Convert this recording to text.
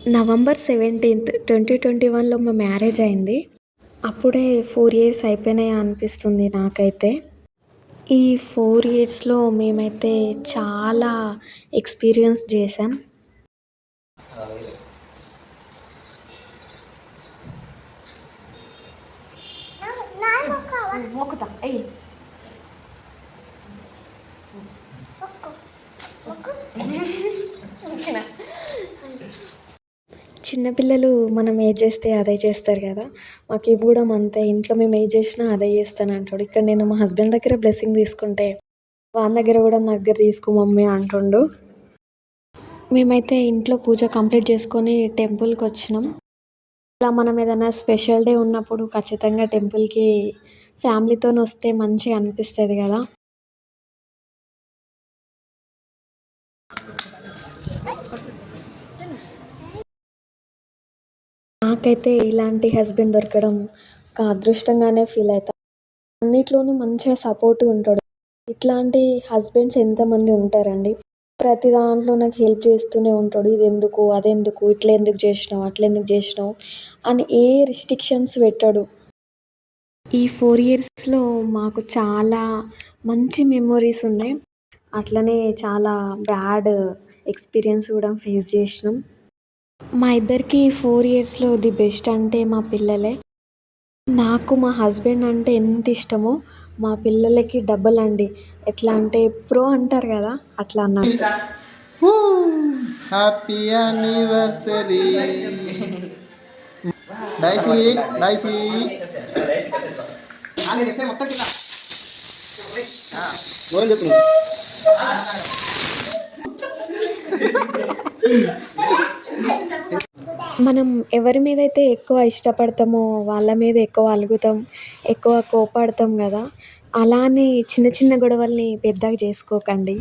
November 17th 2021లో మా marriage అయింది. అప్పుడే 4 ఇయర్స్ అయిపోయినాయా అనిపిస్తుంది నాకైతే. ఈ 4 ఇయర్స్‌లో మేమైతే చాలా ఎక్స్‌పీరియన్స్ చేశాం. మొక్కుతా ఎయ్ చిన్నపిల్లలు మనం ఏది చేస్తే అదే చేస్తారు కదా! మా కిబు కూడా అంతే. ఇంట్లో మేము ఏది చేసినా అదే చేస్తానంటాడు. ఇక్కడ నేను మా హస్బెండ్ దగ్గర బ్లెస్సింగ్ తీసుకుంటే, వాని దగ్గర కూడా నా దగ్గర తీసుకో మమ్మీ అంటుండు. మేమైతే ఇంట్లో పూజ కంప్లీట్ చేసుకొని టెంపుల్‌కొచ్చినాం. ఇలా మనం ఏదైనా స్పెషల్ డే ఉన్నప్పుడు ఖచ్చితంగా టెంపుల్‌కి ఫ్యామిలీతోనొస్తే మంచిగా అనిపిస్తది కదా! నాకైతే ఇలాంటి హస్బెండ్ దొరకడం ఒక అదృష్టంగానే ఫీల్ అవుతా. అన్నిట్లోనూ మంచిగా సపోర్టివ్ ఉంటాడు. ఇట్లాంటి హస్బెండ్స్ ఎంతమంది ఉంటారండి. ప్రతి దాంట్లో నాకు హెల్ప్ చేస్తూనే ఉంటాడు. ఇదెందుకు, అదెందుకు, ఇట్లా ఎందుకు చేసినావు, అట్లా ఎందుకు చేసినావు అని ఏ రిస్ట్రిక్షన్స్ పెట్టడు. ఈ 4 ఇయర్స్‌లో మాకు చాలా మంచి మెమోరీస్ ఉన్నాయి. అట్లనే చాలా బ్యాడ్ ఎక్స్‌పీరియన్స్ కూడా ఫేస్ చేసినాం. మా ఇద్దరికి 4 ఇయర్స్‌లో ది బెస్ట్ అంటే మా పిల్లలే. నాకు మా హస్బెండ్ అంటే ఎంత ఇష్టమో మా పిల్లలకి డబల్ అండి. ఎట్లా అంటే ప్రో అంటారు కదా! అట్లా అన్నట్టు. హ్యాపీ యానివర్సరీ డైసీ డైసీ గోల్ చెప్పు. మనం ఎవరి మీదైతే ఎక్కువ ఇష్టపడతామో వాళ్ళ మీద ఎక్కువ అలుగుతాం, ఎక్కువ కోపడతాం కదా! అలా అని చిన్న చిన్న గొడవల్ని పెద్దగా చేసుకోకండి.